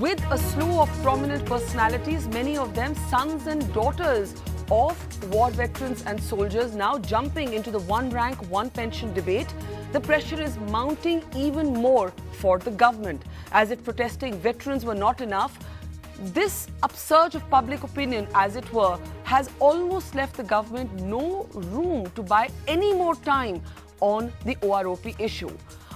with a slew of prominent personalities, many of them sons and daughters of war veterans and soldiers, now jumping into the one rank, one pension debate. The pressure is mounting even more for the government, as if protesting veterans were not enough. This upsurge of public opinion, as it were, has almost left the government no room to buy any more time on the OROP issue.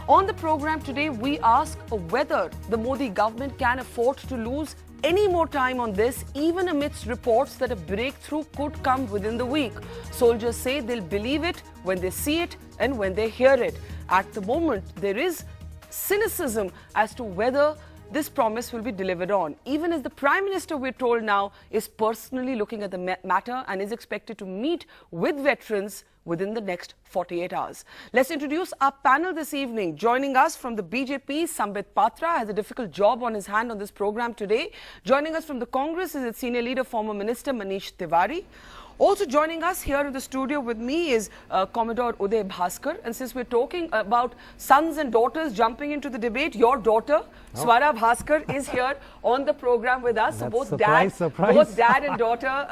On the program today, we ask whether the Modi government can afford to lose any more time on this, even amidst reports that a breakthrough could come within the week. Soldiers say they'll believe it when they see it and when they hear it. At the moment, there is cynicism as to whether this promise will be delivered on, even as the Prime Minister, we're told now, is personally looking at the matter and is expected to meet with veterans within the next 48 hours. Let's introduce our panel this evening. Joining us from the BJP, Sambit Patra has a difficult job on his hand on this program today. Joining us from the Congress is its senior leader, former Minister Manish Tiwari. Also joining us here in the studio with me is Commodore Uday Bhaskar. And since we're talking about sons and daughters jumping into the debate, your daughter, Swara Bhaskar, is here on the program with us. So both dad and daughter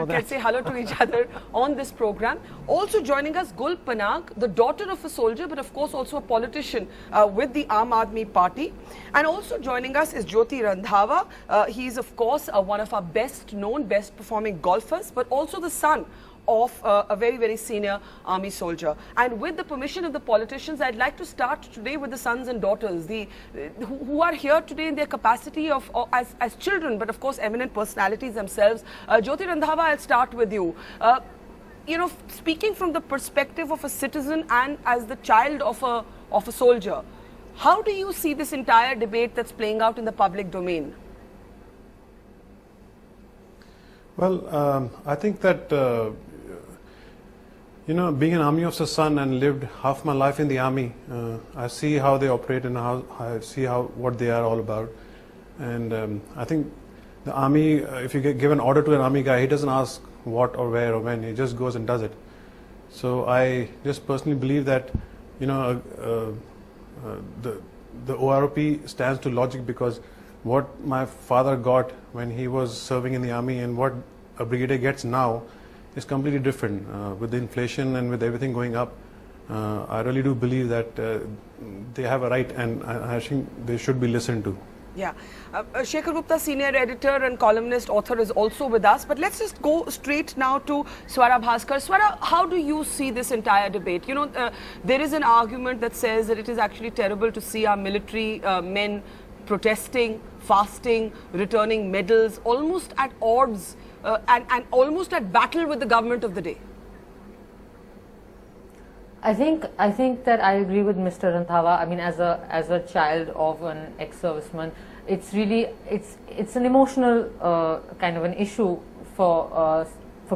can say hello to each other on this program. Also joining us, Gul Panag, the daughter of a soldier, but of course also a politician with the Aam Aadmi Party. And also joining us is Jyoti Randhawa. He is of course one of our best known, best performing golfers, but also the son of a very, very senior army soldier. And with the permission of the politicians, I'd like to start today with the sons and daughters, who are here today in their capacity of as children, but of course eminent personalities themselves. Jyoti Randhawa, I'll start with you. You know, speaking from the perspective of a citizen and as the child of a soldier, how do you see this entire debate that's playing out in the public domain? Well, I think that, you know, being an army officer's son and lived half my life in the army, I see how they operate and how I see what they are all about. And I think the army, if you give an order to an army guy, he doesn't ask what or where or when, he just goes and does it. So I just personally believe that, you know, the OROP stands to logic, because what my father got when he was serving in the army and what a brigadier gets now is completely different. With the inflation and with everything going up, I really do believe that they have a right, and I think they should be listened to. Yeah. Shekhar Gupta, senior editor and columnist, author, is also with us. But let's just go straight now to Swara Bhaskar. Swara, how do you see this entire debate? You know, there is an argument that says that it is actually terrible to see our military men protesting, fasting, returning medals, almost at odds and almost at battle with the government of the day. I think that I agree with Mr. Randhawa. I mean, as a child of an ex-serviceman, it's really it's an emotional kind of an issue for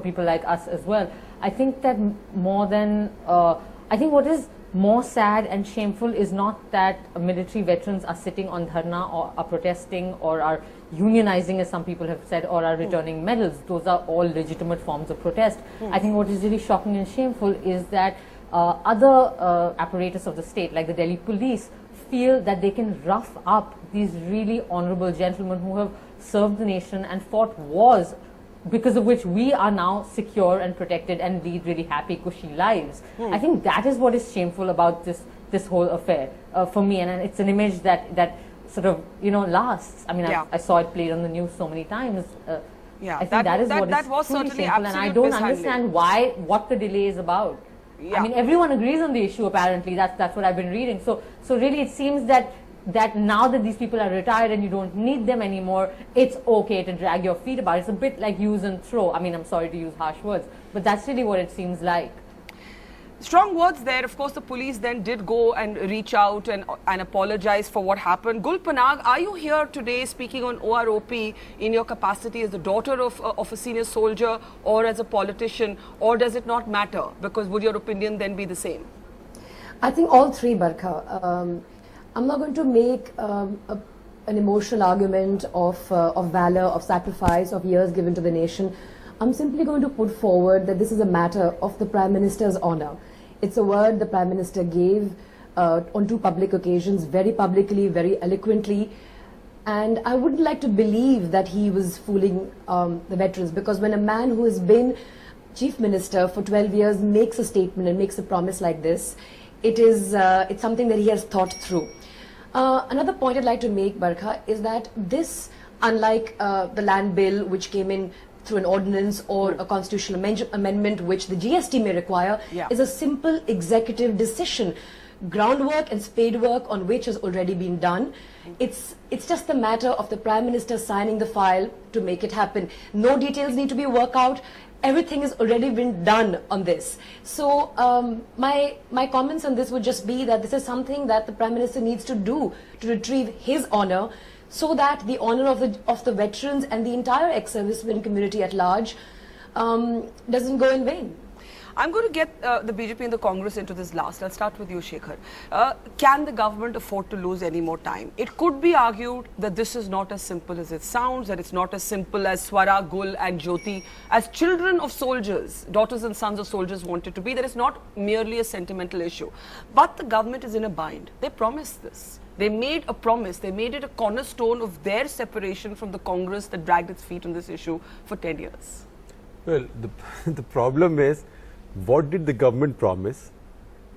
people like us as well. I think that more than I think what is more sad and shameful is not that military veterans are sitting on dharna or are protesting or are unionizing, as some people have said, or are returning medals. Those are all legitimate forms of protest. I think what is really shocking and shameful is that other apparatus of the state, like the Delhi police, feel that they can rough up these really honorable gentlemen who have served the nation and fought wars, because of which we are now secure and protected and lead really happy, cushy lives. I think that is what is shameful about this whole affair for me, and it's an image that sort of, you know, lasts. I mean, I saw it played on the news so many times. I think that is what is truly shameful, and I don't understand what the delay is about. I mean, everyone agrees on the issue, apparently. That's what I've been reading. So really it seems that now that these people are retired and you don't need them anymore, it's okay to drag your feet about it. It's a bit like use and throw. I mean, I'm sorry to use harsh words, but that's really what it seems like. Strong words there. Of course, the police then did go and reach out and apologize for what happened. Gul Panag, are you here today speaking on OROP in your capacity as the daughter of a senior soldier or as a politician, or does it not matter? Because would your opinion then be the same? I think all three, Barkha. I'm not going to make an emotional argument of valor, of sacrifice, of years given to the nation. I'm simply going to put forward that this is a matter of the Prime Minister's honor. It's a word the Prime Minister gave on two public occasions, very publicly, very eloquently. And I wouldn't like to believe that he was fooling the veterans, because when a man who has been Chief Minister for 12 years makes a statement and makes a promise like this, it's something that he has thought through. Another point I'd like to make, Barkha, is that this, unlike the land bill which came in through an ordinance or a constitutional amendment which the GST may require, is a simple executive decision. Groundwork and spade work on which has already been done. It's just a matter of the Prime Minister signing the file to make it happen. No details need to be worked out. Everything has already been done on this. So my comments on this would just be that this is something that the Prime Minister needs to do to retrieve his honour, so that the honour of the veterans and the entire ex-servicemen community at large doesn't go in vain. I'm going to get the BJP and the Congress into this last. I'll start with you, Shekhar. Can the government afford to lose any more time? It could be argued that this is not as simple as it sounds, that it's not as simple as Swara, Gul and Jyoti, as children of soldiers, daughters and sons of soldiers wanted to be, that it's not merely a sentimental issue. But the government is in a bind. They promised this. They made a promise. They made it a cornerstone of their separation from the Congress that dragged its feet on this issue for 10 years. Well, the problem is, what did the government promise,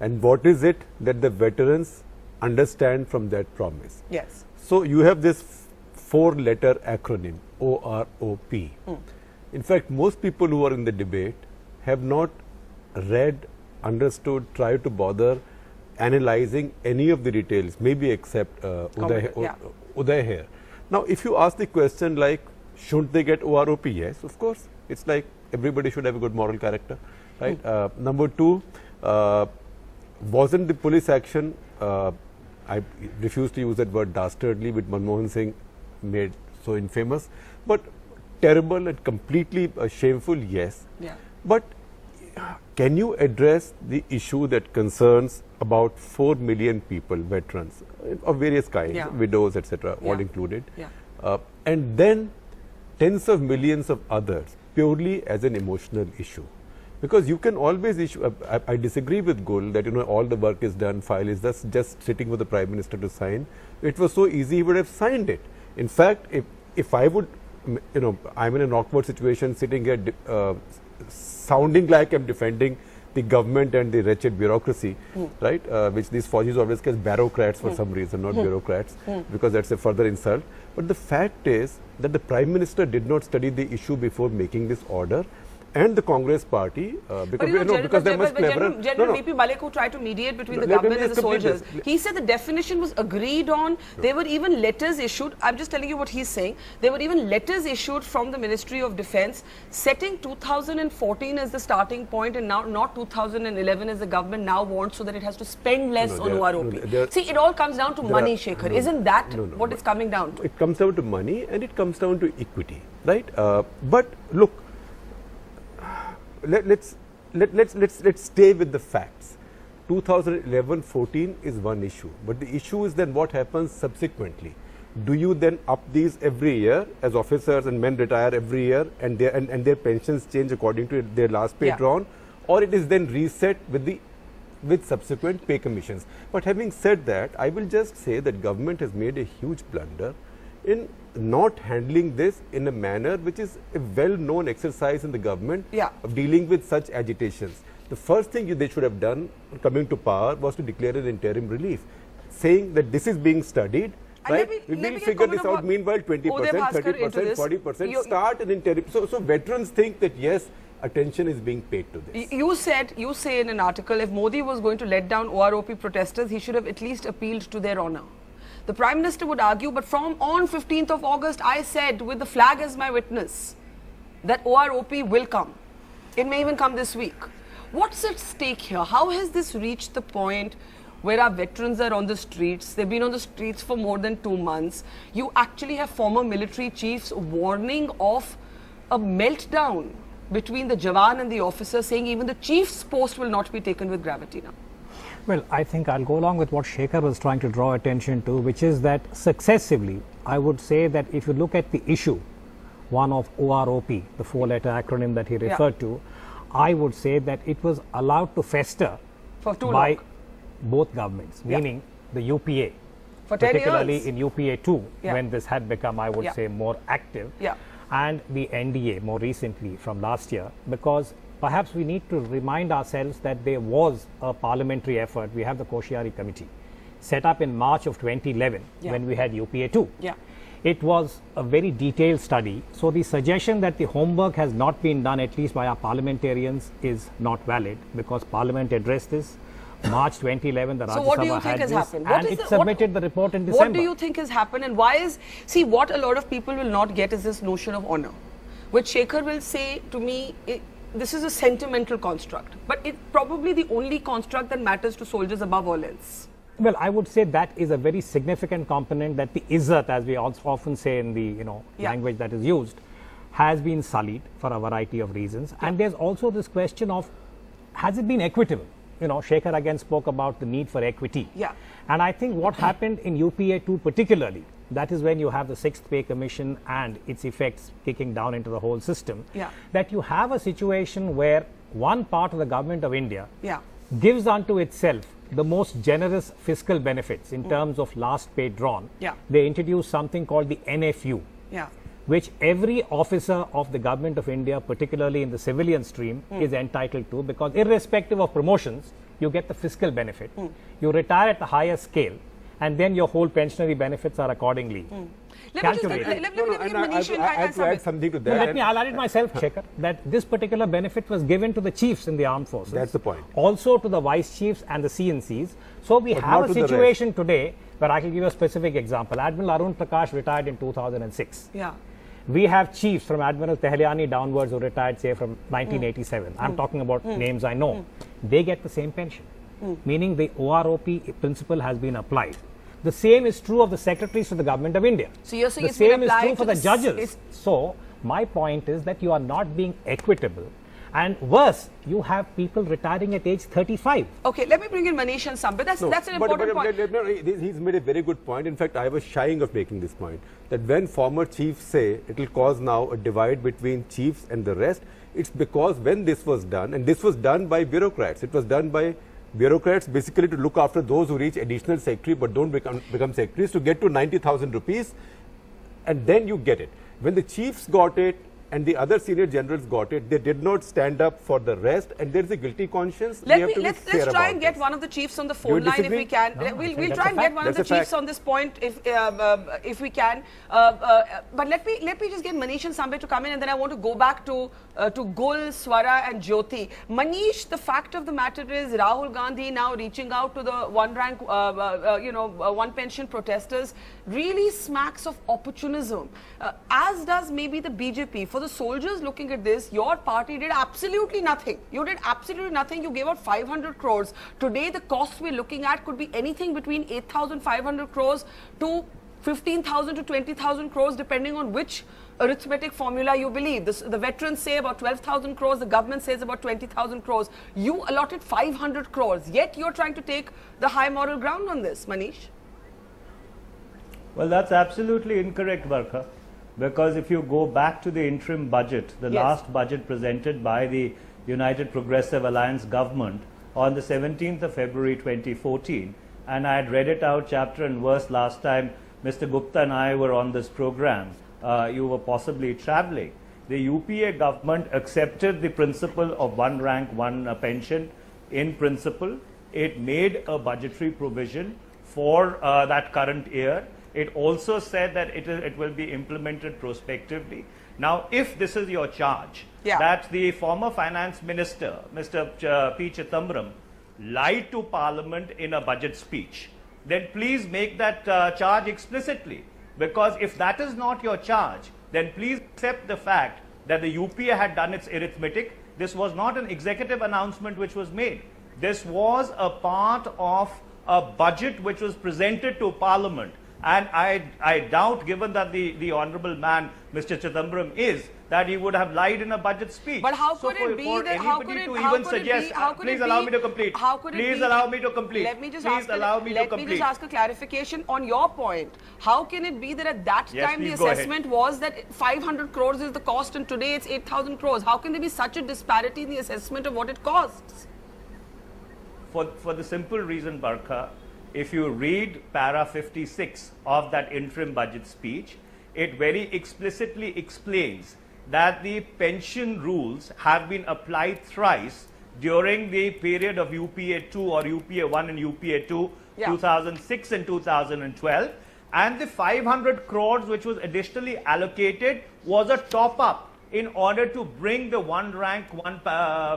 and what is it that the veterans understand from that promise? Yes. So you have this 4-letter acronym, OROP. In fact, most people who are in the debate have not read, understood, tried to bother analyzing any of the details, maybe except Uday here. Now, if you ask the question like, shouldn't they get OROP? Yes, of course. It's like everybody should have a good moral character. Right. Number 2, wasn't the police action, I refuse to use that word dastardly, which Manmohan Singh made so infamous, but terrible and completely shameful, yes. Yeah. But can you address the issue that concerns about 4 million people, veterans of various kinds, widows, etc., all included, and then tens of millions of others purely as an emotional issue? Because you can always issue, I disagree with Gul that, all the work is done, file is just sitting with the Prime Minister to sign. It was so easy, he would have signed it. In fact, if I would, I'm in an awkward situation sitting here sounding like I'm defending the government and the wretched bureaucracy, right, which these Fauji's always call bureaucrats for some reason, not bureaucrats, because that's a further insult. But the fact is that the Prime Minister did not study the issue before making this order. And the Congress party, because they must clever. General VP Malik, who tried to mediate between the government and the soldiers, he said the definition was agreed on. There were even letters issued. I'm just telling you what he's saying. There were even letters issued from the Ministry of Defence setting 2014 as the starting point, and now not 2011 as the government now wants, so that it has to spend less on OROP. See, it all comes down to money, Shekhar. Isn't that what it's coming down to? It comes down to money, and it comes down to equity, right? But look. Let's stay with the facts. 2011-14 is one issue, but the issue is then what happens subsequently. Do you then up these every year as officers and men retire every year and their pensions change according to their last pay drawn, or it is then reset with subsequent pay commissions? But having said that, I will just say that government has made a huge blunder in not handling this in a manner which is a well-known exercise in the government of dealing with such agitations. The first thing they should have done coming to power was to declare an interim relief, saying that this is being studied, right? We will figure this out. Meanwhile, 20%, 30%, 40%, start an interim. So veterans think that yes, attention is being paid to this. You say in an article, if Modi was going to let down OROP protesters, he should have at least appealed to their honour. The Prime Minister would argue, but on 15th of August, I said, with the flag as my witness, that OROP will come. It may even come this week. What's at stake here? How has this reached the point where our veterans are on the streets? They've been on the streets for more than 2 months. You actually have former military chiefs warning of a meltdown between the Jawan and the officer, saying even the chief's post will not be taken with gravity now. Well, I think I'll go along with what Shekhar was trying to draw attention to, which is that successively, I would say that if you look at the issue, one of OROP, the 4-letter acronym that he referred to, I would say that it was allowed to fester for too by long. Both governments, meaning the UPA For 10 particularly years. in UPA 2, when this had become, I would say, more active, and the NDA more recently from last year, because perhaps we need to remind ourselves that there was a parliamentary effort. We have the Koshyari Committee set up in March of 2011 when we had UPA 2. It was a very detailed study. So the suggestion that the homework has not been done, at least by our parliamentarians, is not valid, because Parliament addressed this. March 2011, the Rajya So what do you Sabha think had has this, happened? and it submitted the report in December. What do you think has happened, and why is, see, what a lot of people will not get is this notion of honor, which Shekhar will say to me, this is a sentimental construct, but it's probably the only construct that matters to soldiers above all else. Well, I would say that is a very significant component, that the izzat, as we also often say in the language that is used, has been sullied for a variety of reasons. And there's also this question of, has it been equitable? Shekhar again spoke about the need for equity. And I think what happened in UPA 2 particularly, that is when you have the 6th Pay Commission and its effects kicking down into the whole system, that you have a situation where one part of the government of India gives unto itself the most generous fiscal benefits in terms of last pay drawn. They introduce something called the NFU, which every officer of the government of India, particularly in the civilian stream, is entitled to, because irrespective of promotions, you get the fiscal benefit. You retire at the higher scale, and then your whole pensionary benefits are accordingly calculated. I have to add something to that. I'll add it myself, Shekhar, that this particular benefit was given to the chiefs in the armed forces. That's the point. Also to the vice chiefs and the CNCs. So we have a situation today where I can give you a specific example. Admiral Arun Prakash retired in 2006. We have chiefs from Admiral Tehliani downwards who retired, say, from 1987. I'm talking about names I know. They get the same pension, meaning the OROP principle has been applied. The same is true of the secretaries for the government of India. So you're saying the same is true for the judges. So my point is that you are not being equitable. And worse, you have people retiring at age 35. Okay, let me bring in Manish and Sambit. That's an important point. He's made a very good point. In fact, I was shying of making this point, that when former chiefs say it will cause now a divide between chiefs and the rest, it's because when this was done, and this was done by bureaucrats, it was done by bureaucrats basically to look after those who reach additional secretary but don't become secretaries, to get to 90,000 rupees, and then you get it. When the chiefs got it and the other senior generals got it, they did not stand up for the rest, and there is a guilty conscience. Let's try and get one of the chiefs on the phone line if we can. No, we'll try and get one of the chiefs on this point if we can. But let me just get Manish and Sambit to come in, and then I want to go back to Gul, Swara and Jyoti. Manish, the fact of the matter is Rahul Gandhi now reaching out to the one rank, one pension protesters really smacks of opportunism, as does maybe the BJP. For the soldiers looking at this, your party did absolutely nothing. You did absolutely nothing. You gave out 500 crores. Today, the costs we're looking at could be anything between 8,500 crores to 15,000 to 20,000 crores, depending on which arithmetic formula you believe. The veterans say about 12,000 crores, the government says about 20,000 crores. You allotted 500 crores, yet you're trying to take the high moral ground on this, Manish. Well, that's absolutely incorrect, Barkha, because if you go back to the interim budget, the last budget presented by the United Progressive Alliance government on the 17th of February 2014, and I had read it out chapter and verse last time Mr. Gupta and I were on this program. You were possibly traveling. The UPA government accepted the principle of one rank, one pension in principle. It made a budgetary provision for that current year. It also said that it will be implemented prospectively. Now, if this is your charge, that the former finance minister, Mr. P. Chidambaram, lied to Parliament in a budget speech, then please make that charge explicitly. Because if that is not your charge, then please accept the fact that the UPA had done its arithmetic. This was not an executive announcement which was made. This was a part of a budget which was presented to Parliament. And I doubt, given that the honourable man, Mr. Chidambaram, is, that he would have lied in a budget speech. But how could it be that, Please allow me to complete. Please allow me to complete. Let me just ask a clarification on your point. How can it be that at that time the assessment was that 500 crores is the cost and today it's 8,000 crores? How can there be such a disparity in the assessment of what it costs? For the simple reason, Barkha, if you read para 56 of that interim budget speech, it very explicitly explains that the pension rules have been applied thrice during the period of UPA 2 or UPA 1 and UPA 2, 2006 and 2012. And the 500 crores which was additionally allocated was a top-up in order to bring the one rank, one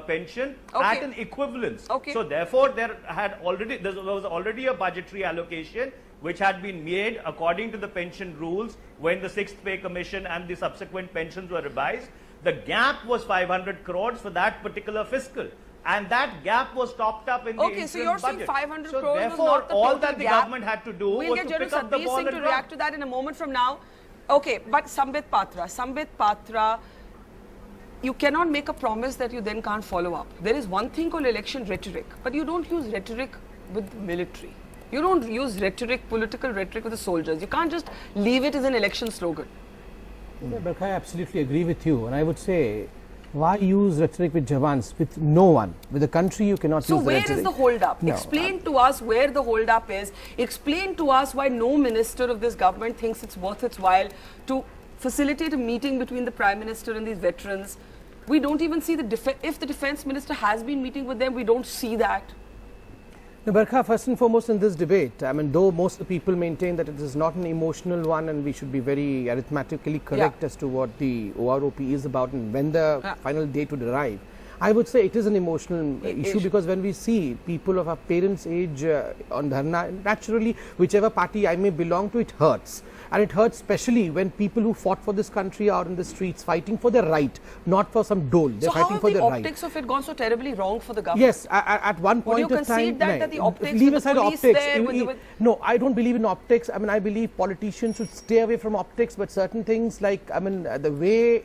pension at an equivalence. So therefore, there was already a budgetary allocation which had been made according to the pension rules when the 6th Pay Commission and the subsequent pensions were revised. The gap was 500 crores for that particular fiscal. And that gap was topped up in the interim budget. So you're saying 500 so crores therefore, was not the all that the government had to do was to pick up the ball and to react to that in a moment from now. Okay, but Sambit Patra, you cannot make a promise that you then can't follow up. There is one thing called election rhetoric, but you don't use rhetoric with the military. You don't use rhetoric, political rhetoric with the soldiers. You can't just leave it as an election slogan. Yeah, but I absolutely agree with you, and I would say, why use rhetoric with Jawans? With no one. With the country, you cannot use the rhetoric. So where is the hold-up? No, explain to us where the hold-up is. Explain to us why no minister of this government thinks it's worth its while to facilitate a meeting between the Prime Minister and these veterans. We don't even see if the Defence Minister has been meeting with them, we don't see that. No, Barkha, first and foremost in this debate, I mean, though most of the people maintain that it is not an emotional one and we should be very arithmetically correct as to what the OROP is about and when the final date would arrive, I would say it is an emotional issue because when we see people of our parents' age on dharna, naturally, whichever party I may belong to, it hurts. And it hurts especially when people who fought for this country are in the streets fighting for their right, not for some dole. They're fighting for their right. So how have the optics of it gone so terribly wrong for the government? Yes, at one point of time, that the optics leave with aside the police optics. there, No, I don't believe in optics. I mean, I believe politicians should stay away from optics, but certain things like, I mean, the way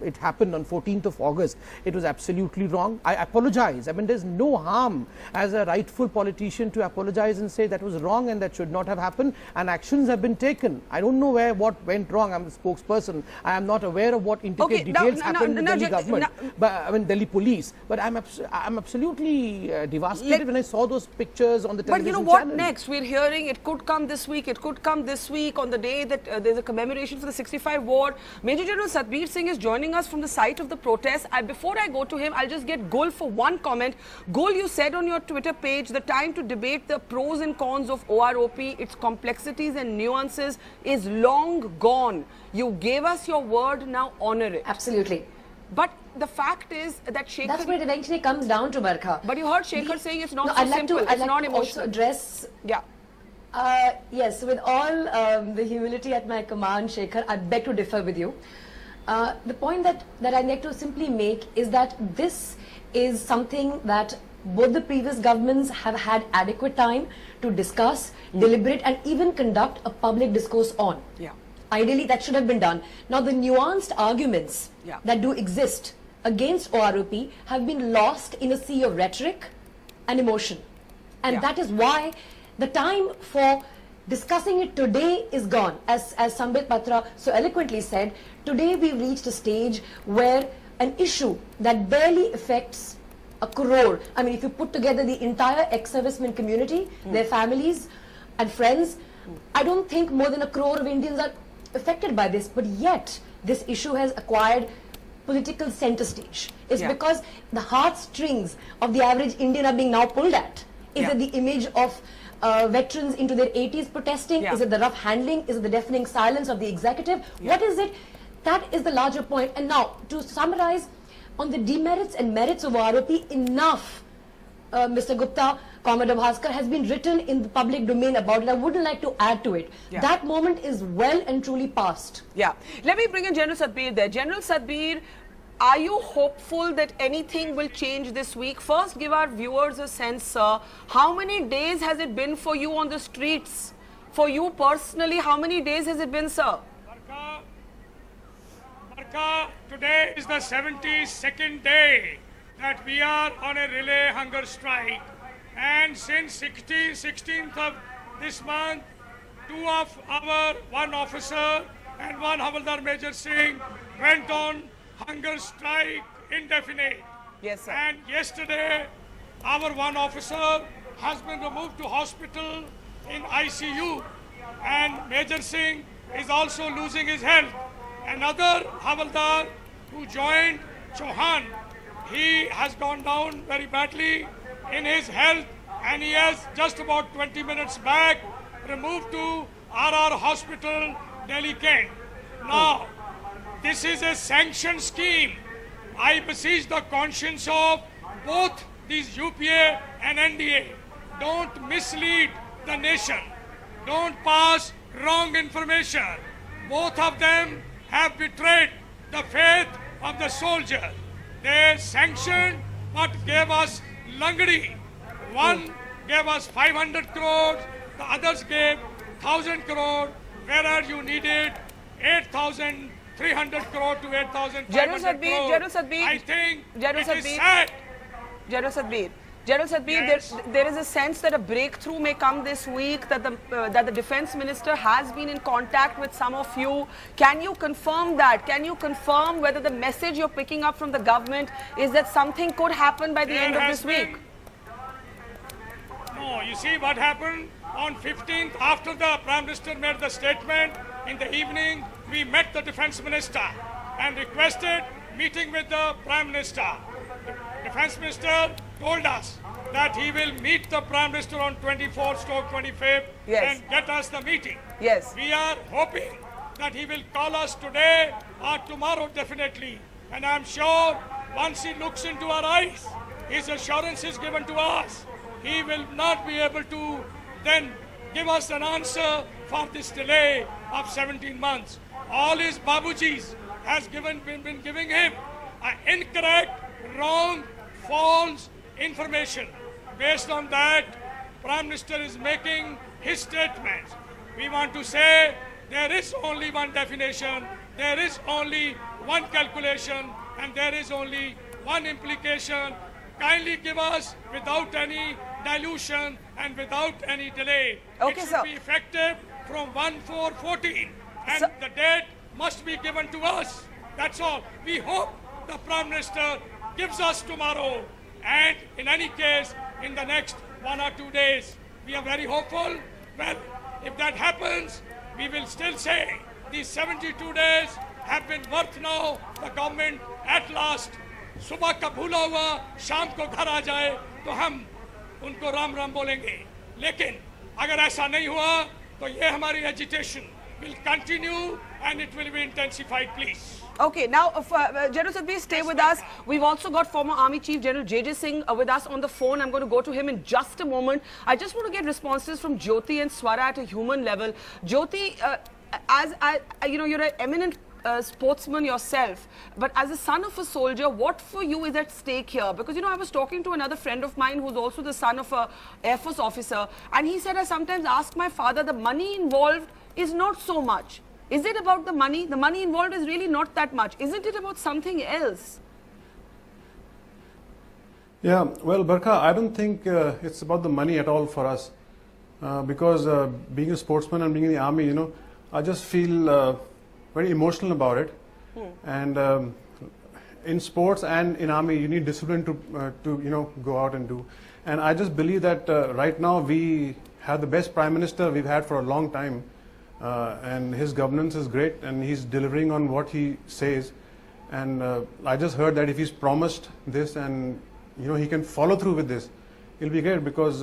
it happened on 14th of August, it was absolutely wrong. I apologize. I mean, there's no harm as a rightful politician to apologize and say that was wrong and that should not have happened, and actions have been taken. I don't know what went wrong. I'm the spokesperson. I am not aware of what intricate details happened in Delhi government, but I mean Delhi police. But I'm absolutely devastated when I saw those pictures on the television channel. But you know what next? We're hearing it could come this week. It could come this week on the day that there's a commemoration for the 65 ward. Major General Satbir Singh is joining us from the site of the protest. Before I go to him, I'll just get Gul for one comment. Gul, you said on your Twitter page, the time to debate the pros and cons of OROP, its complexities and nuances is long gone. You gave us your word, now honor it. Absolutely. But the fact is that Shekhar... That's what it eventually comes down to, Barkha. But you heard Shekhar saying it's not so simple, it's not emotional. Also address... Yeah. Yes, with all the humility at my command, Shekhar, I beg to differ with you. The point that I'd like to simply make is that this is something that both the previous governments have had adequate time to discuss, deliberate and even conduct a public discourse on. Yeah. Ideally, that should have been done. Now, the nuanced arguments that do exist against OROP have been lost in a sea of rhetoric and emotion. And that is why the time for discussing it today is gone. As Sambit Patra so eloquently said, today we've reached a stage where an issue that barely affects a crore, I mean, if you put together the entire ex-servicemen community, their families and friends, I don't think more than a crore of Indians are affected by this, but yet this issue has acquired political center stage. It's because the heartstrings of the average Indian are being now pulled at. Is it the image of veterans into their 80s protesting? Is it the rough handling? Is it the deafening silence of the executive? What is it? That is the larger point. And now, to summarize, on the demerits and merits of OROP, enough, Mr. Gupta, Commodore Bhaskar, has been written in the public domain about it. I wouldn't like to add to it. That moment is well and truly past. Yeah. Let me bring in General Satbir there. General Satbir, are you hopeful that anything will change this week? First, give our viewers a sense, sir. How many days has it been for you on the streets? For you personally, how many days has it been, sir? Barkha, today is the 72nd day that we are on a relay hunger strike, and since 16th of this month, one officer and one Havaldar Major Singh went on hunger strike indefinite. Yes, sir. And yesterday, our one officer has been removed to hospital in ICU, and Major Singh is also losing his health. Another Havaldar who joined Chauhan, he has gone down very badly in his health, and he has just about 20 minutes back removed to RR Hospital, Delhi Kent. Now, this is a sanctioned scheme. I beseech the conscience of both these UPA and NDA. Don't mislead the nation. Don't pass wrong information. Both of them have betrayed the faith of the soldier. They sanctioned but gave us Langdi. One gave us 500 crores, the others gave 1,000 crore, whereas you needed 8,300 crore to 8,500 crore. General Sadbir, I think General it is Sadbir, sad. General Sadbir, Yes. there is a sense that a breakthrough may come this week, that the defense minister has been in contact with some of you. Can you confirm that? Can you confirm whether the message you're picking up from the government is that something could happen by the end of this week? No, you see what happened on 15th after the Prime Minister made the statement. In the evening, we met the defense minister and requested meeting with the Prime Minister. The defense minister told us that he will meet the Prime Minister on 24/25th Yes. and get us the meeting. Yes. We are hoping that he will call us today or tomorrow definitely. And I'm sure once he looks into our eyes, his assurance is given to us. He will not be able to then give us an answer for this delay of 17 months. All his babujis has been giving him incorrect, wrong, false information. Based on that, Prime Minister is making his statements. We want to say there is only one definition, there is only one calculation, and there is only one implication. Kindly give us without any dilution and without any delay. Okay, it should sir. be effective from 1/4/14, and Sir. the date must be given to us. That's all. We hope the Prime Minister gives us tomorrow, and in any case, in the next 1 or 2 days. We are very hopeful. Well, if that happens, we will still say these 72 days have been worth now. The government at last सुबह का भूला हुआ शाम को घर आ जाए तो हम उनको राम राम बोलेंगे, लेकिन अगर ऐसा नहीं हुआ तो ये हमारी agitation will continue and it will be intensified, please. Okay, now, General Sadbir, stay with us. We've also got former Army Chief General J.J. Singh with us on the phone. I'm going to go to him in just a moment. I just want to get responses from Jyoti and Swara at a human level. Jyoti, you're an eminent sportsman yourself, but as a son of a soldier, what for you is at stake here? Because, I was talking to another friend of mine who's also the son of a Air Force officer, and he said, I sometimes ask my father, the money involved is not so much. Is it about the money? The money involved is really not that much. Isn't it about something else? Yeah, well, Barkha, I don't think it's about the money at all for us. Because being a sportsman and being in the army, I just feel very emotional about it. And in sports and in army, you need discipline to go out and do. And I just believe that right now we have the best Prime Minister we've had for a long time. And his governance is great, and he's delivering on what he says. And I just heard that if he's promised this and he can follow through with this, it'll be great, because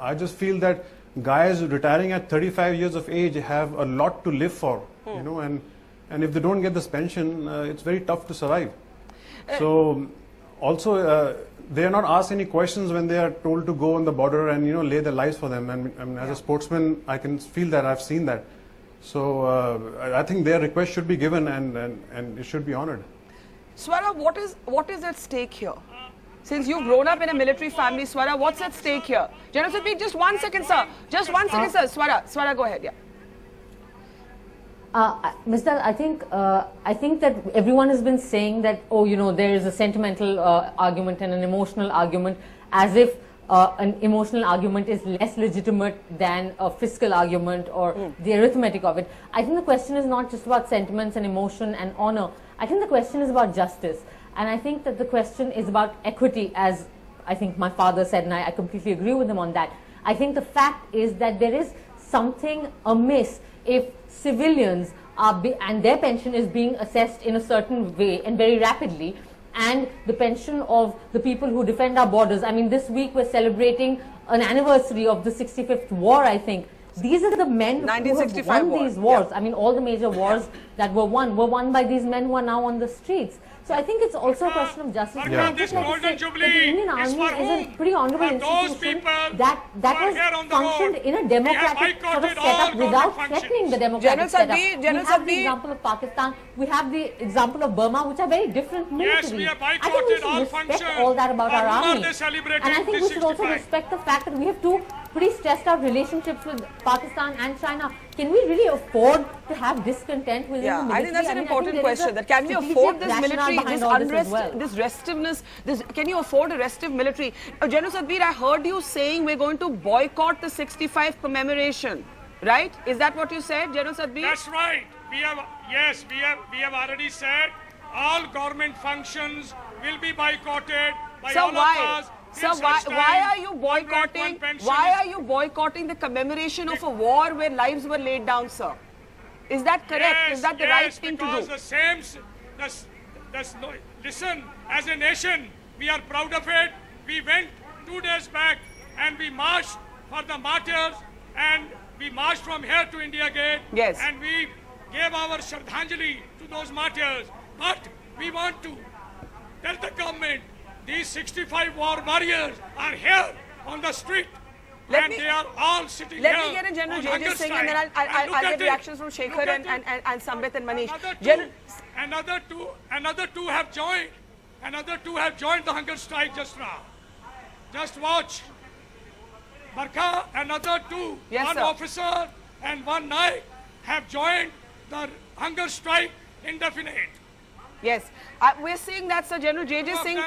I just feel that guys retiring at 35 years of age have a lot to live for, and if they don't get this pension, it's very tough to survive. So also they are not asked any questions when they are told to go on the border and lay their lives for them. And as a sportsman, I can feel that, I've seen that. So I think their request should be given and it should be honored. Swara, what is at stake here? Since you've grown up in a military family, Swara, what's at stake here? General Sadbir, just 1 second, sir. Just 1 second, sir. Swara, go ahead. Yeah. Mr. I think that everyone has been saying that, there is a sentimental argument and an emotional argument, as if an emotional argument is less legitimate than a fiscal argument or the arithmetic of it. I think the question is not just about sentiments and emotion and honor. I think the question is about justice. And I think that the question is about equity, as I think my father said, and I completely agree with him on that. I think the fact is that there is something amiss if civilians and their pension is being assessed in a certain way and very rapidly, and the pension of the people who defend our borders. I mean, this week we're celebrating an anniversary of the 65th war, I think. These are the men who have won these wars. I mean, all the major wars that were won by these men who are now on the streets. So I think it's also a question of justice. This golden jubilee the Indian Army is a pretty honorable institution that has functioned in a democratic sort of setup without threatening the democratic setup. We have the example of Pakistan, we have the example of Burma, which are very different militaries. I think we should respect all that about our army. And I think we should also respect the fact that we have two pretty stressed out relationships with Pakistan and China. Can we really afford to have discontent within the military? I think that's an important question. That can we afford this military, this unrest, this restiveness? Can you afford a restive military? General Sadbir, I heard you saying we're going to boycott the 65 commemoration, right? Is that what you said, General Sadbir? That's right. We have already said all government functions will be boycotted by all of us. So why are you boycotting? Why are you boycotting the commemoration of a war where lives were laid down, sir? Is that correct? Is that the right thing to do? Listen, as a nation, we are proud of it. We went 2 days back and we marched for the martyrs, and we marched from here to India Gate. Yes. And we gave our Shraddhanjali to those martyrs. But we want to tell the government, these 65 war warriors are here on the street, they are all sitting here. Let me get in General J.J. Singh, and then I'll get reactions from Shekhar and Sambit and Manish. Another two have joined. Another two have joined the hunger strike just now. Just watch. Barkha, another two, one officer and one naik have joined the hunger strike indefinite. Yes, we're seeing that, Sir. General J.J. Singh.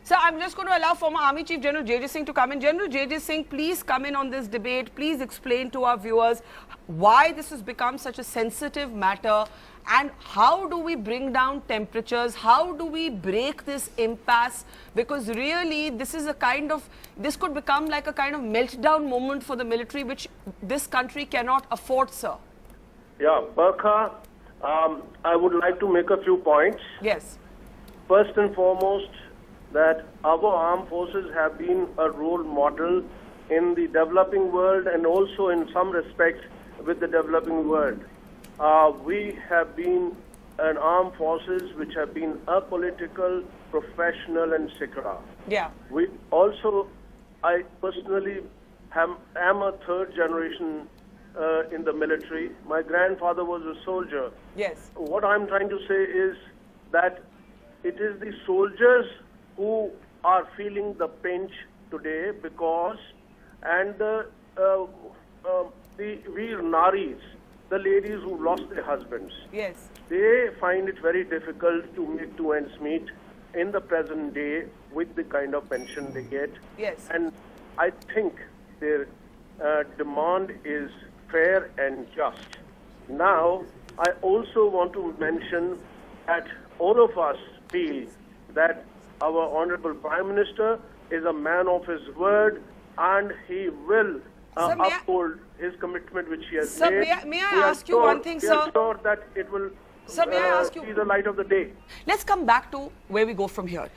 Sir, I'm just going to allow former Army Chief General J.J. Singh to come in. General J.J. Singh, please come in on this debate. Please explain to our viewers why this has become such a sensitive matter, and how do we bring down temperatures? How do we break this impasse? Because really, this could become like a kind of meltdown moment for the military, which this country cannot afford, sir. Yeah, Barkha, I would like to make a few points. Yes. First and foremost, that our armed forces have been a role model in the developing world and also in some respects with the developing world. We have been an armed forces which have been apolitical, professional and secular. Yeah. We also, I personally am a third generation in the military. My grandfather was a soldier. Yes. What I'm trying to say is that it is the soldiers who are feeling the pinch today because, and the Veer Naris, the ladies who lost their husbands, yes, they find it very difficult to make two ends meet in the present day with the kind of pension they get. Yes. And I think their demand is fair and just. Now, I also want to mention that all of us feel that our Honorable Prime Minister is a man of his word, and he will uphold his commitment which he has made. May I ask you one thing, sir? We are sure that it will Sir, may I ask you? See the light of the day. Let's come back to where we go from here.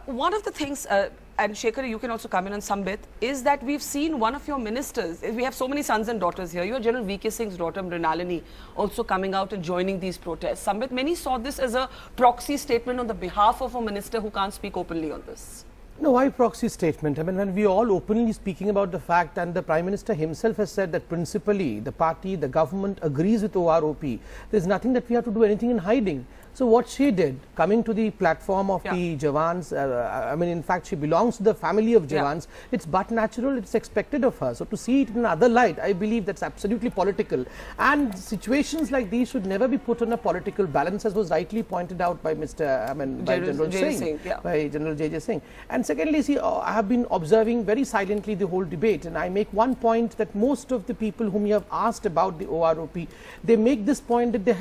One of the things, and Shekhar, you can also come in on Sambit, is that we've seen one of your ministers. We have so many sons and daughters here. Your General V.K. Singh's daughter, Mrinalini, also coming out and joining these protests. Sambit, many saw this as a proxy statement on the behalf of a minister who can't speak openly on this. No, why proxy statement? I mean, when we are all openly speaking about the fact, and the Prime Minister himself has said that principally the party, the government agrees with OROP, there's nothing that we have to do anything in hiding. So what she did, coming to the platform of the Jawans, I mean, in fact, she belongs to the family of Jawans. It's but natural, it's expected of her. So to see it in another light, I believe that's absolutely political. And situations like these should never be put on a political balance, as was rightly pointed out by by General Singh, by General J.J. Singh. And secondly, see, I have been observing very silently the whole debate, and I make one point that most of the people whom you have asked about the OROP, they make this point that they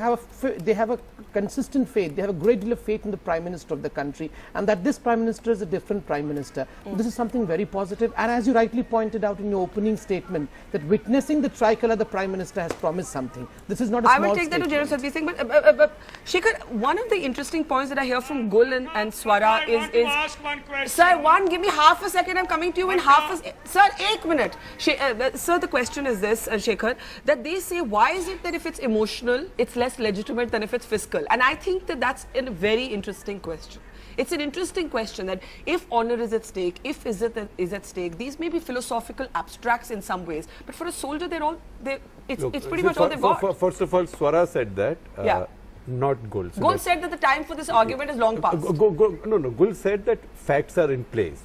have a consistent faith, they have a great deal of faith in the Prime Minister of the country, and that this Prime Minister is a different Prime Minister. This is something very positive, and as you rightly pointed out in your opening statement, that witnessing the tricolour, the Prime Minister has promised something. This is not a small I will take that to General Sadhvi Singh, but Shekhar, one of the interesting points that I hear from Gul and Swara is... ask one question. Sir, give me half a second, I'm coming to you in half a... Sir, 1 minute. Sir, the question is this, Shekhar, that they say, why is it that if it's emotional, it's less legitimate than if it's fiscal? And I think that that's a very interesting question. It's an interesting question that if honor is at stake, if izzat is at stake, these may be philosophical abstracts in some ways, but for a soldier, it's pretty much all they've got. First of all, Swara said that, not Gul. Gul said that the time for this argument is long past. Gul said that facts are in place.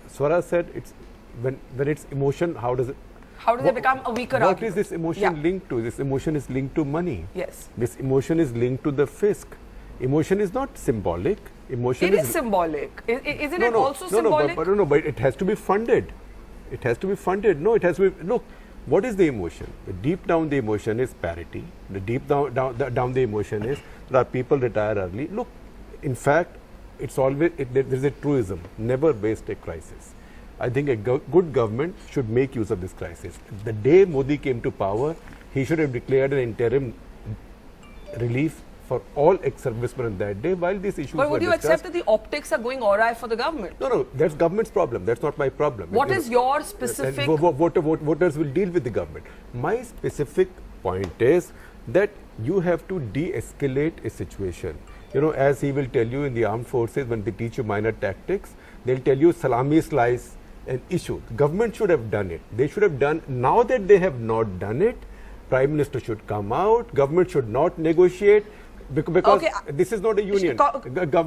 Swara said it's when it's emotion, how does it become a weaker argument? What is this emotion linked to? This emotion is linked to money. Yes. This emotion is linked to the fisc. Emotion is not symbolic. Emotion is symbolic. Isn't it also symbolic? But it has to be funded. It has to be funded. No, it has to be. Look, what is the emotion? Deep down, the emotion is parity. The deep down the emotion is there are people retire early. Look, in fact, it's always there is a truism: never waste a crisis. I think a good government should make use of this crisis. The day Modi came to power, he should have declared an interim relief for all ex-servicemen on that day while these issues were discussed. But would you accept that the optics are going awry for the government? No, that's government's problem. That's not my problem. What is your specific... Voters will deal with the government. My specific point is that you have to de-escalate a situation. You know, as he will tell you in the armed forces, when they teach you minor tactics, they'll tell you salami slice an issue. The government should have done it. They should have done. Now that they have not done it, Prime Minister should come out. Government should not negotiate. Because this is not a union.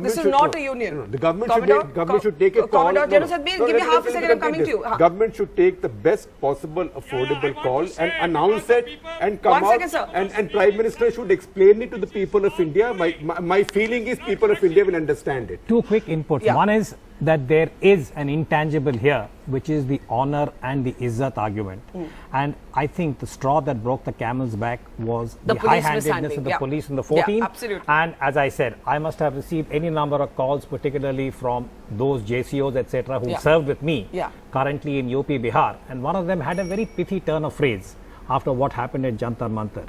This is not a union. No, the government should take a call. General Sadhvi, give me half a second, I'm coming to you. Government should take the best possible affordable call and announce it and come out. And Prime Minister should explain it to the people of India. My feeling is people of India will understand it. Two quick inputs. One is that there is an intangible here, which is the honor and the izzat argument. And I think the straw that broke the camel's back was the high-handedness of the police in the 14th. Absolutely. And as I said, I must have received any number of calls, particularly from those JCOs, etc., who served with me currently in UP, Bihar. And one of them had a very pithy turn of phrase after what happened at Jantar Mantar.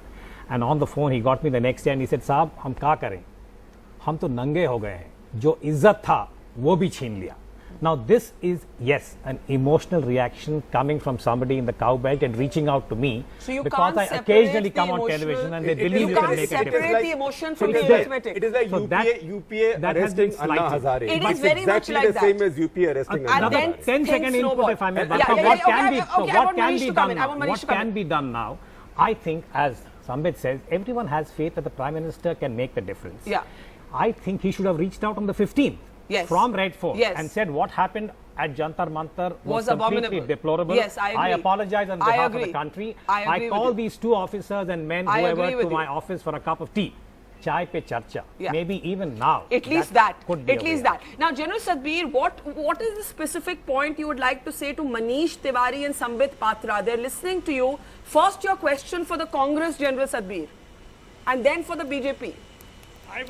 And on the phone, he got me the next day and he said, "Saab, hum kya kare? Hum to nange ho gaye hain. Jo izzat tha, wo bhi chhin liya." Now this is, yes, an emotional reaction coming from somebody in the cow belt and reaching out to me, so because I occasionally come on television and they believe you can make a difference. You can't separate the emotion from the arithmetic. It is like UPA arresting Anna Hazare. It is very much like that. Exactly the same as UPA arresting Anna Hazare. 10-second input if I may. What can be done now? I think, as Sambit says, everyone has faith that the Prime Minister can make the difference. I think he should have reached out on the 15th. From Red Fort and said what happened at Jantar Mantar was completely deplorable. Yes, I agree. I apologize on behalf of the country. I call these two officers and men, whoever, to my office for a cup of tea. Chai pe charcha. Maybe even now. At least that. Now, General Sadhbir, what is the specific point you would like to say to Manish Tiwari and Sambit Patra? They're listening to you. First, your question for the Congress, General Sadhbir, and then for the BJP. I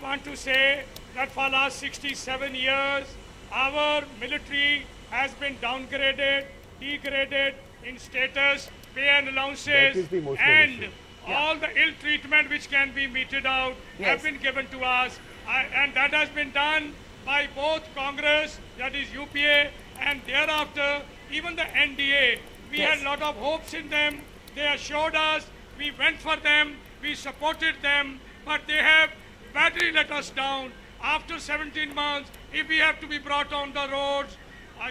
want to say that for last 67 years, our military has been downgraded, degraded in status, pay and allowances, and all the ill treatment which can be meted out have been given to us. And that has been done by both Congress, that is UPA, and thereafter even the NDA. We had a lot of hopes in them. They assured us, we went for them, we supported them, but they have badly let us down. After 17 months, if we have to be brought on the roads,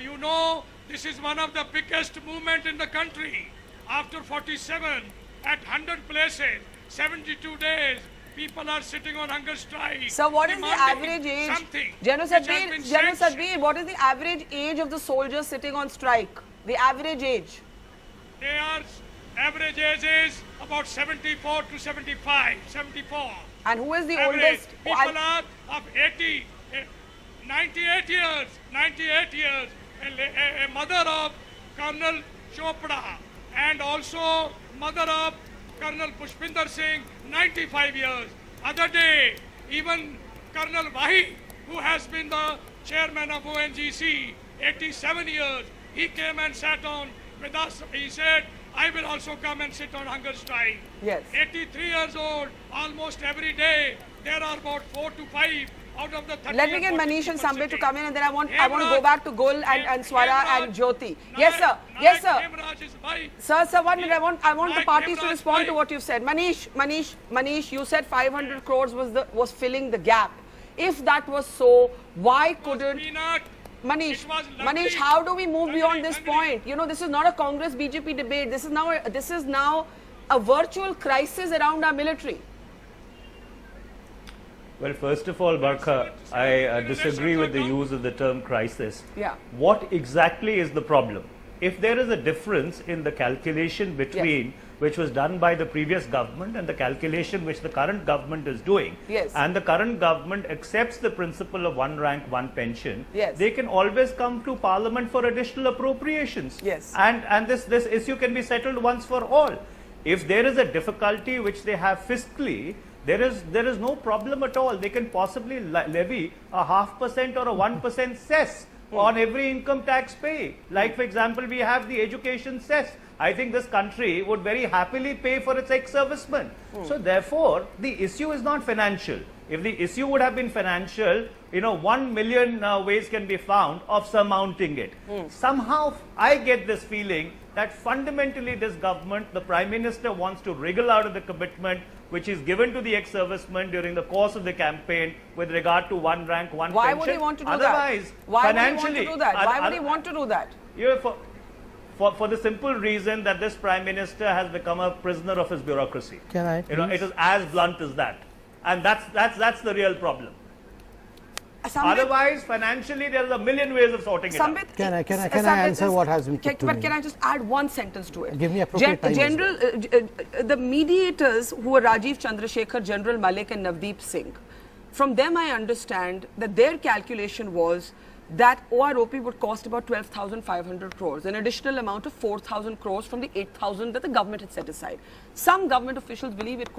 you know, this is one of the biggest movement in the country. After 47, at 100 places, 72 days, people are sitting on hunger strike. So what is the average age? General Sadhbir, what is the average age of the soldiers sitting on strike? The average age? Average age is about 74 to 75, 74. And who is the average. oldest? People are of 80, 98 years, a mother of Colonel Chopra, and also mother of Colonel Pushpinder Singh, 95 years. Other day, even Colonel Wahi, who has been the chairman of ONGC, 87 years, he came and sat on with us. He said, I will also come and sit on hunger strike. Yes. 83 years old, almost every day, there are about 4 to 5 out of the 30. Let me get Manish and Sambit to come in, and then I want to go back to Gul and Swara and Jyoti. Yes, sir. Yes, sir. Sir, 1 minute. I want the parties to respond to what you've said. Manish, you said 500 crores was filling the gap. If that was so, why couldn't Manish, how do we move beyond this point? You know, this is not a Congress BJP debate. This is now a virtual crisis around our military. Well, first of all, Barkha, I disagree with the use of the term crisis. Yeah. What exactly is the problem? If there is a difference in the calculation between which was done by the previous government and the calculation which the current government is doing, and the current government accepts the principle of one rank, one pension, they can always come to Parliament for additional appropriations. And this issue can be settled once for all. If there is a difficulty which they have fiscally, there is no problem at all. They can possibly levy a 0.5% or a 1% cess on every income tax pay. Like, for example, we have the education cess. I think this country would very happily pay for its ex-servicemen. So therefore, the issue is not financial. If the issue would have been financial, 1 million ways can be found of surmounting it. Somehow, I get this feeling that fundamentally this government, the Prime Minister wants to wriggle out of the commitment which is given to the ex-servicemen during the course of the campaign with regard to one rank, one pension. Why would he want to do Otherwise, that? Why financially, would he want to do that? Why would he want to do that? For the simple reason that this Prime Minister has become a prisoner of his bureaucracy. Can I? It is as blunt as that. And that's the real problem. Otherwise, financially, there are a million ways of sorting it out. Can I answer what has been put to me? But can I just add one sentence to it? Give me appropriate time. The mediators who were Rajiv Chandrasekhar, General Malik and Navdeep Singh, from them I understand that their calculation was that OROP would cost about 12,500 crores, an additional amount of 4,000 crores from the 8,000 that the government had set aside. Some government officials believe it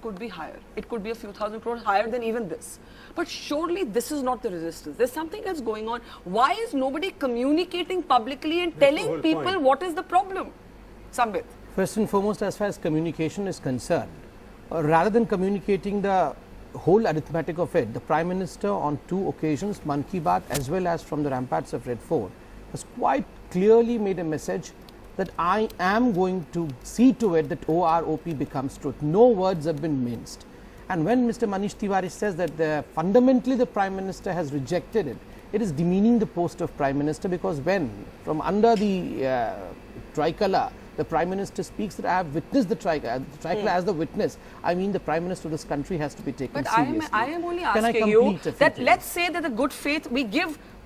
could be higher. It could be a few thousand crores higher than even this. But surely this is not the resistance. There's something else going on. Why is nobody communicating publicly and telling people what is the problem? Sambit. First and foremost, as far as communication is concerned, rather than communicating the whole arithmetic of it, the Prime Minister on 2 occasions, Man Ki Baat as well as from the ramparts of Red Fort, has quite clearly made a message that I am going to see to it that OROP becomes truth. No words have been minced. And when Mr. Manish Tiwari says that fundamentally the Prime Minister has rejected it, it is demeaning the post of Prime Minister, because when from under the tricolour the Prime Minister speaks that I have witnessed the tricolour as the witness, I mean the Prime Minister of this country has to be taken seriously. But I am only asking you that let's say that the good faith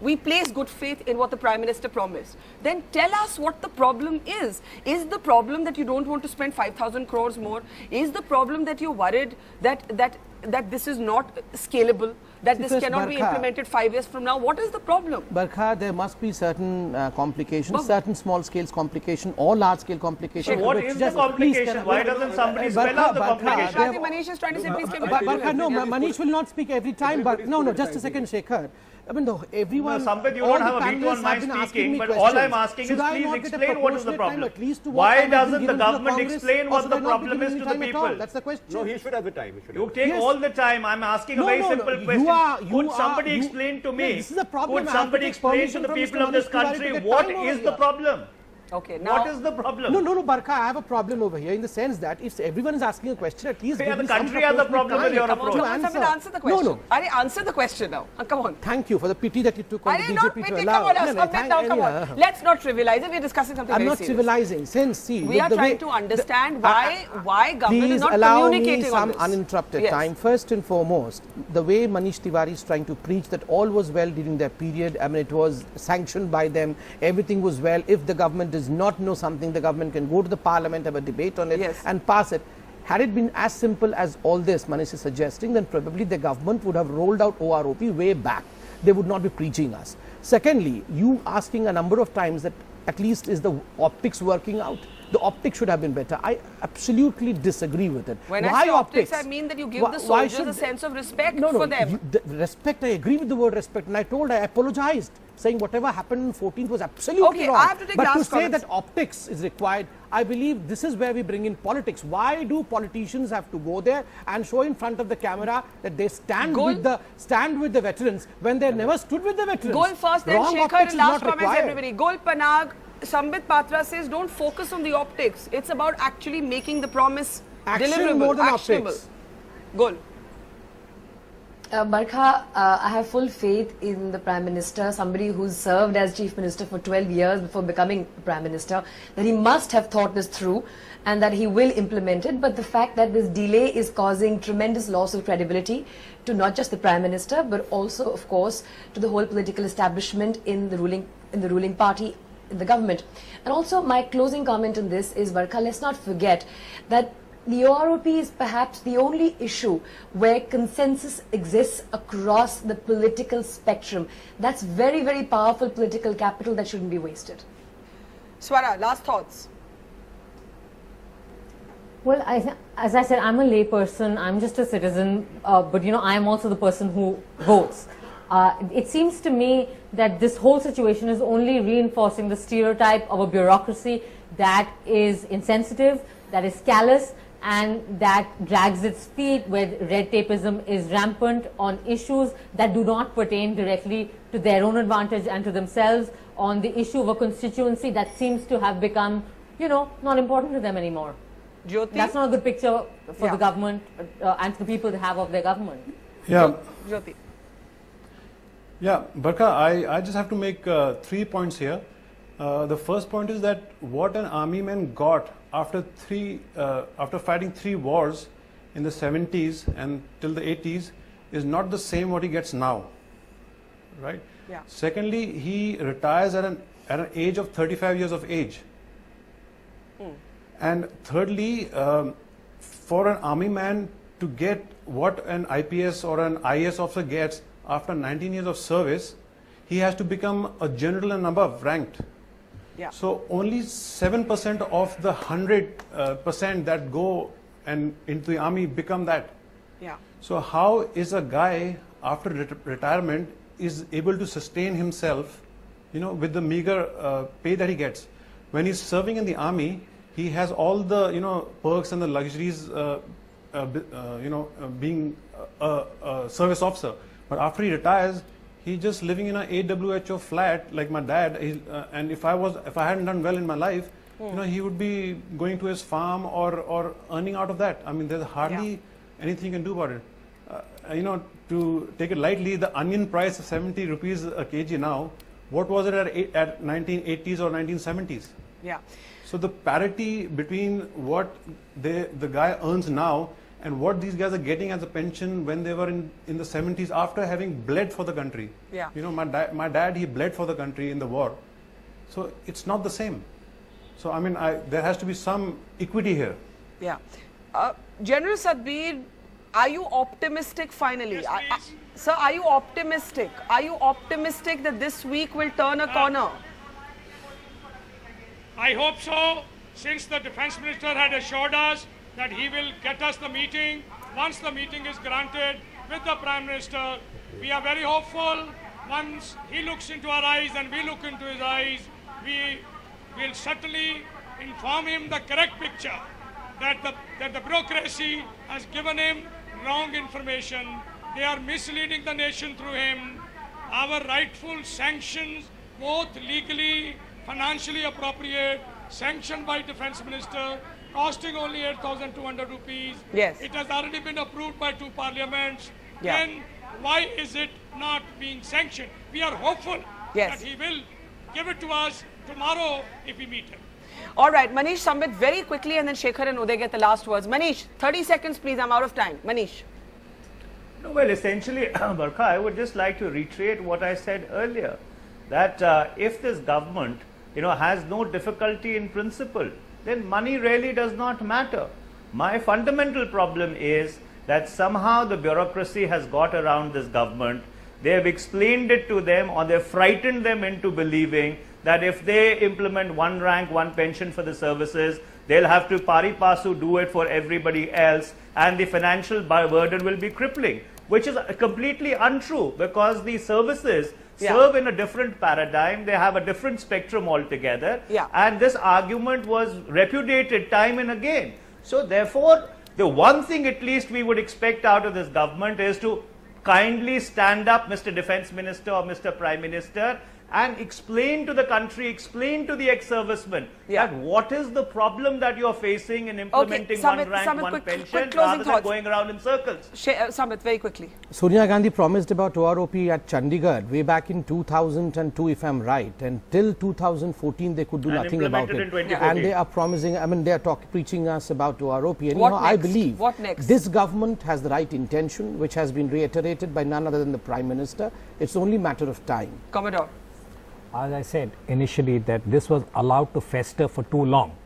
we place good faith in what the Prime Minister promised. Then tell us what the problem is. Is the problem that you don't want to spend 5,000 crores more? Is the problem that you're worried that this is not scalable, that this cannot be implemented 5 years from now? What is the problem? Barkha, there must be certain complications, certain small scale complication or large scale complication. So what is the complication? Why doesn't somebody spell out the complication? I think Manish is trying to say, please can Barkha, no, Manish will not speak every time. But no, just a second, Shekhar. I mean, everyone. No, Sampath, you don't have a veto on my speaking, but all I'm asking is please explain what is the problem. Why doesn't the government explain what the problem is to the people? That's the question. No, he should have the time. You take all the time. I'm asking a very simple question. Could somebody explain to me? This is a problem. Could somebody explain to the people of this country what is the problem? Okay, now what is the problem? No, Barkha, I have a problem over here in the sense that if everyone is asking a question, at least the country has a problem with your approach. Answer the question. No. Answer the question now. Come on. Thank you for the pity that you took on the BJP to allow. Come on. Let's not trivialize it. We're discussing something very serious. I'm not trivializing. Since we are trying to understand why government is not communicating on this. Please allow me some uninterrupted time. First and foremost, the way Manish Tiwari is trying to preach that all was well during their period. I mean, it was sanctioned by them. Everything was well. If the government does not know something, the government can go to the Parliament, have a debate on it and pass it. Had it been as simple as all this Manish is suggesting, then probably the government would have rolled out OROP way back. they would not be preaching us. Secondly, you asking a number of times that at least is the optics working out? The optics should have been better. I absolutely disagree with it. When Why I say optics, I mean that you give the soldiers a sense of respect for them. Respect, I agree with the word respect, and I apologized, saying whatever happened on 14th was absolutely wrong. I have to take but to say comments. that optics is required, I believe this is where we bring in politics. Why do politicians have to go there and show in front of the camera that they stand with the veterans when they never stood with the veterans? Gul first, then Wrong Shekhar, optics and is last not comments required. everybody. Gul, Panag, Sambit Patra says don't focus on the optics. It's about actually making the promise Action deliverable, more than actionable. optics. Gul. Barkha, I have full faith in the Prime Minister, somebody who's served as Chief Minister for 12 years before becoming Prime Minister, that he must have thought this through and that he will implement it. But the fact that this delay is causing tremendous loss of credibility to not just the Prime Minister, but also, of course, to the whole political establishment in the ruling party, in the government. And also, my closing comment on this is, Barkha, let's not forget that the OROP is perhaps the only issue where consensus exists across the political spectrum. That's very, very powerful political capital that shouldn't be wasted. Swara, last thoughts. Well, as I said, I'm a layperson. I'm just a citizen, but I'm also the person who votes. It seems to me that this whole situation is only reinforcing the stereotype of a bureaucracy that is insensitive, that is callous, and that drags its feet, where red tapeism is rampant on issues that do not pertain directly to their own advantage and to themselves, on the issue of a constituency that seems to have become, not important to them anymore. Jyoti? That's not a good picture for the government and to the people they have of their government. Yeah. Jyoti. Yeah, Barkha, I just have to make 3 points here. The first point is that what an army man got after fighting 3 wars in the 70s and till the 80s is not the same what he gets now, right? Yeah. Secondly, he retires at an age of 35 years of age. And thirdly, for an army man to get what an IPS or an IAS officer gets after 19 years of service, he has to become a general and above ranked. Yeah. So only 7% of the 100% that go and into the army become that. Yeah. So how is a guy after retirement is able to sustain himself, with the meager pay that he gets? When he's serving in the army, he has all the perks and the luxuries, being a service officer. But after he retires, he's just living in a AWHO flat like my dad. And if I hadn't done well in my life, he would be going to his farm or earning out of that. I mean, there's hardly anything you can do about it. To take it lightly, the onion price of 70 rupees a kg now. What was it at 1980s or 1970s? Yeah. So the parity between what the guy earns now and what these guys are getting as a pension when they were in the 70s after having bled for the country. Yeah. My dad, he bled for the country in the war. So it's not the same. So, I mean, there has to be some equity here. Yeah. General Sadbir, are you optimistic finally? Yes, sir, are you optimistic? Are you optimistic that this week will turn a corner? I hope so, since the Defence Minister had assured us that he will get us the meeting. Once the meeting is granted with the Prime Minister, we are very hopeful. Once he looks into our eyes and we look into his eyes, we will certainly inform him the correct picture, that the bureaucracy has given him wrong information. They are misleading the nation through him. Our rightful sanctions, both legally, financially appropriate, sanctioned by Defence Minister, costing only 8,200 rupees. Yes. It has already been approved by 2 parliaments. Yeah. Then why is it not being sanctioned? We are hopeful Yes. that he will give it to us tomorrow if we meet him. All right, Manish, Sambit, very quickly, and then Shekhar and Uday get the last words. Manish, 30 seconds, please. I'm out of time. Manish. No, well, essentially, Barkha, I would just like to reiterate what I said earlier, that if this government, has no difficulty in principle, then money really does not matter. My fundamental problem is that somehow the bureaucracy has got around this government. they have explained it to them, or they've frightened them into believing that if they implement one rank, one pension for the services, they'll have to pari passu do it for everybody else, and the financial burden will be crippling, which is completely untrue, because the services serve in a different paradigm. They have a different spectrum altogether. And this argument was repudiated time and again. So therefore, the one thing at least we would expect out of this government is to kindly stand up, Mr. Defence Minister or Mr. Prime Minister, and explain to the country, explain to the ex-servicemen that what is the problem that you are facing in implementing one rank, one pension, rather than going around in circles. Samit, very quickly. Sonia Gandhi promised about OROP at Chandigarh way back in 2002, if I'm right, and till 2014 they could do nothing about it. And they are promising, I mean, they are preaching us about OROP. And I believe this government has the right intention, which has been reiterated by none other than the Prime Minister. It's only a matter of time. Commodore. As I said initially, that this was allowed to fester for too long.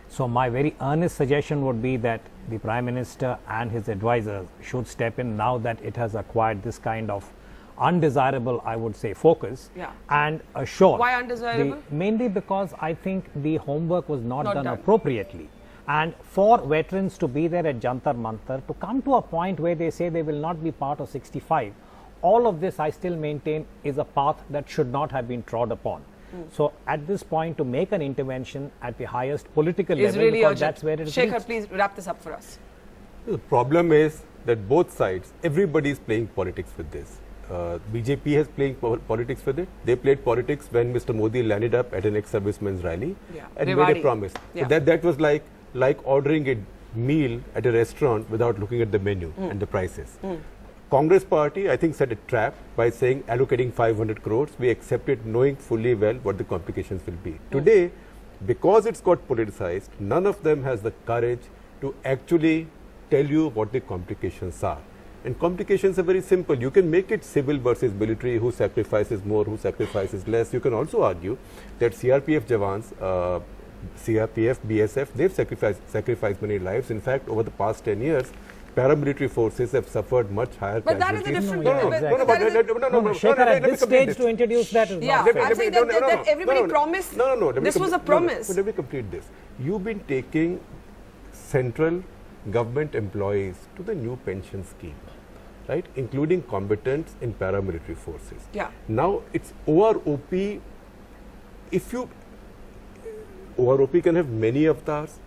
So my very earnest suggestion would be that the Prime Minister and his advisors should step in now that it has acquired this kind of undesirable, I would say, focus, and assure. Why undesirable? Mainly because I think the homework was not done appropriately. And for veterans to be there at Jantar Mantar, to come to a point where they say they will not be part of 65, all of this I still maintain is a path that should not have been trod upon. So at this point, to make an intervention at the highest political level, really because urgent. that's where it is. Shekhar, please wrap this up for us. The problem is that both sides, everybody is playing politics with this. BJP has playing politics with it. They played politics when Mr. Modi landed up at an ex-servicemen's rally and made a promise. So that was like ordering a meal at a restaurant without looking at the menu and the prices. Congress party, I think, set a trap by saying allocating 500 crores. We accepted knowing fully well what the complications will be. Today, because it's got politicized, none of them has the courage to actually tell you what the complications are. And complications are very simple. You can make it civil versus military, who sacrifices more, who sacrifices less. You can also argue that CRPF Jawans, CRPF, BSF, they've sacrificed many lives. In fact, over the past 10 years, paramilitary forces have suffered much higher casualties. But that is a different... No, Shekhar, at this stage to introduce that is not fair. I'm saying that everybody promised. This was a promise. Let me complete this. You've been taking central government employees to the new pension scheme, right, including combatants in paramilitary forces. Now it's OROP. If you OROP can have many avatars.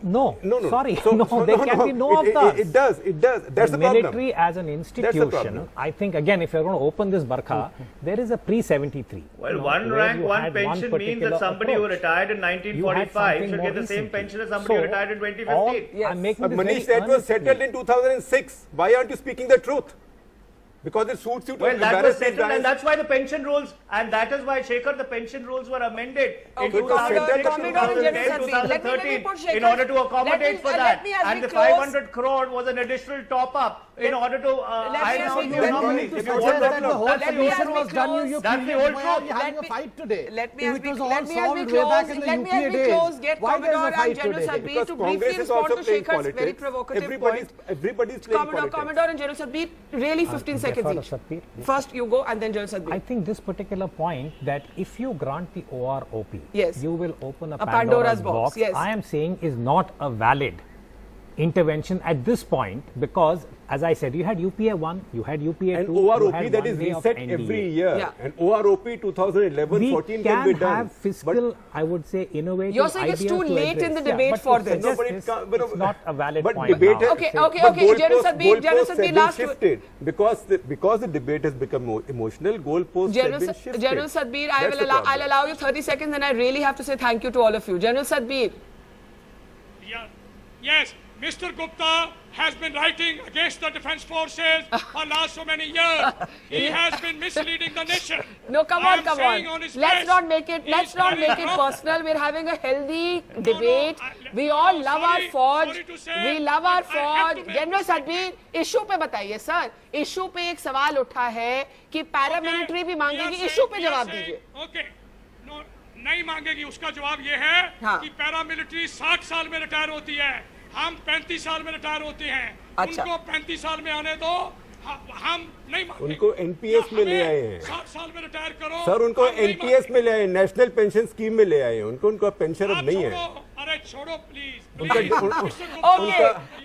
No, sorry, there can be no avatars. It does. That's the problem. Military as an institution, I think, again, if you're going to open this barkha, there is a pre-73. Well, one rank, one pension means that somebody who retired in 1945 should get the same pension as somebody who retired in 2015. I'm making this Manish, that was settled in 2006. Why aren't you speaking the truth? Because it suits you to embarrass that was settled, and that's why the pension rules, and that is why, Shekhar, the pension rules were amended in 2006, 2010, 2013 in order to accommodate for that. And the 500 crore was an additional top-up in order to hide out the anomaly. If you want that the whole solution was done, you that's the whole truth. Why are you having a fight today? Let me as we close. Get Commodore and General Sadbir to briefly respond to Shekhar's very provocative point. Everybody's playing politics. Commodore and General Sadbir, really 15 seconds each. First you go and then General Sadbir. I think this particular point, that if you grant the OROP, you will open a Pandora's box. I am saying is not a valid intervention at this point, because as I said, you had UPA 1, you had UPA 2, and OROP that is reset every year, and OROP 2011-14 can be done. We can have fiscal, I would say, innovative. You're saying it's too late in the debate for this. No, but it's not a valid point. Okay, General Sadbir, last shifted because the debate has become more emotional. Goalposts have been shifted. General Sadbir, I'll allow you 30 seconds, and I really have to say thank you to all of you. General Sadbir. Yes. Mr. Gupta has been writing against the defense forces for last so many years. He has been misleading the nation. No, come on. Let's not make it personal. We're having a healthy debate. We all love our forge. We love our forge. General Sadbir, issue पे बताइए sir. Issue पे एक सवाल उठा है कि paramilitary भी मांगेगी. Issue पे जवाब दीजिए. Okay. No, नहीं मांगेगी. उसका जवाब ये है कि पैरामिलिट्री 60 साल में रिटायर होती है. हम 35 साल में रिटायर होते हैं. उनको 35 साल में आने दो. हम नहीं मांगे। उनको एनपीएस में ले आए हैं 60 साल में रिटायर करो। सर, उनको हम नहीं एनपीएस मांगे। में ले आए, नेशनल पेंशन स्कीम में ले आए हैं उनको, उनका पेंशन अब आप नहीं है छोड़ो, अरे छोड़ो please. Okay,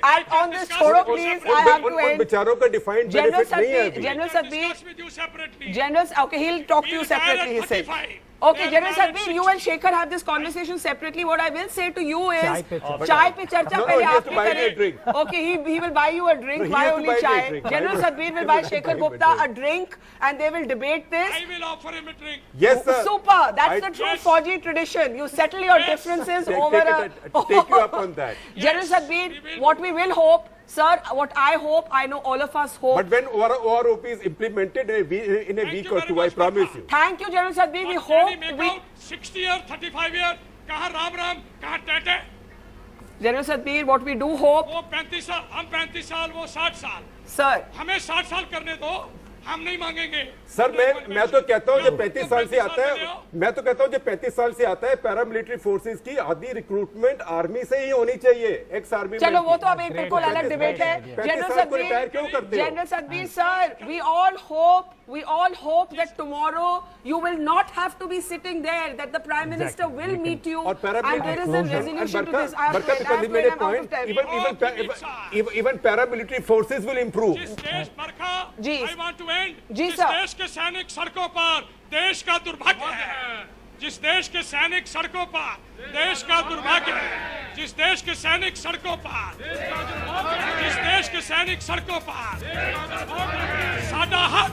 and on this Choro, please, I have to उन end. बेचारों का डिफाइंड General बेनिफिट नहीं है Sadhvi, अभी। General Sadhvi, Discuss with you separately. General, okay, he'll talk to you We'll retire separately, he at said. 35. Okay, They're General married Sadhvi, 60. you and Shekhar have this conversation separately. What I will say to you is, Chai pe charcha. chai pe charcha No, no, pehle he has aap to hi buy me a kare. drink. Okay, he will buy you a drink. No, he Why has to only buy me a chai? drink. General Sadhvi will buy Shekhar Gupta a drink, and they will debate this. I will offer him a drink. Yes, sir. Super. That's I- the true Yes. Fauji tradition. You settle your Yes. differences Take over take you up on that. General Yes, Sadhvi, we will. what we will hope, sir, what I hope, I know all of us hope. But when OROP is implemented in a Thank week you or very two, I much, promise Baba. you. Thank you, General Sadhvi. We But can he hope make we. out 60 year, 35 year, कहाँ राम राम, कहाँ Tete? General Sadhvi, what we do hope, वो 35 साल, हम 35 साल, वो 60 साल। sir. हमें 60 साल करने दो, हम नहीं मांगेंगे। सर मैं तो कहता हूँ जो 35 साल से आता में ले है, आओ। मैं तो कहता हूँ जो 35 साल से आता है, पैरामिलिट्री फोर्सेस की आधी रिक्रूटमेंट आर्मी से ही होनी चाहिए, एक्स आर्मी। चलो वो तो अब एक बिल्कुल अलग डिबेट है। 35 जनरल साल को रिटायर क्यों सदवी, करते हो? जनरल सदवी sir, we all hope that tomorrow you will not have to be sitting there, that the Prime Minister will meet you, और and paramilitary there is a resolution to this. I have to Bharkar, end. I have because to you made end. a I'm out of point, time. even paramilitary forces will improve. जिस देश बरखा, जी। I want to end, जी, जिस sir. देश के सैनिक सड़कों पर देश का दुर्भाग्य है, जिस देश के सैनिक सड़कों पर देश का दुर्भाग्य है, जिस देश के सैनिक सड़कों पर, जिस देश के सैनिक सड़कों पर, साडा हक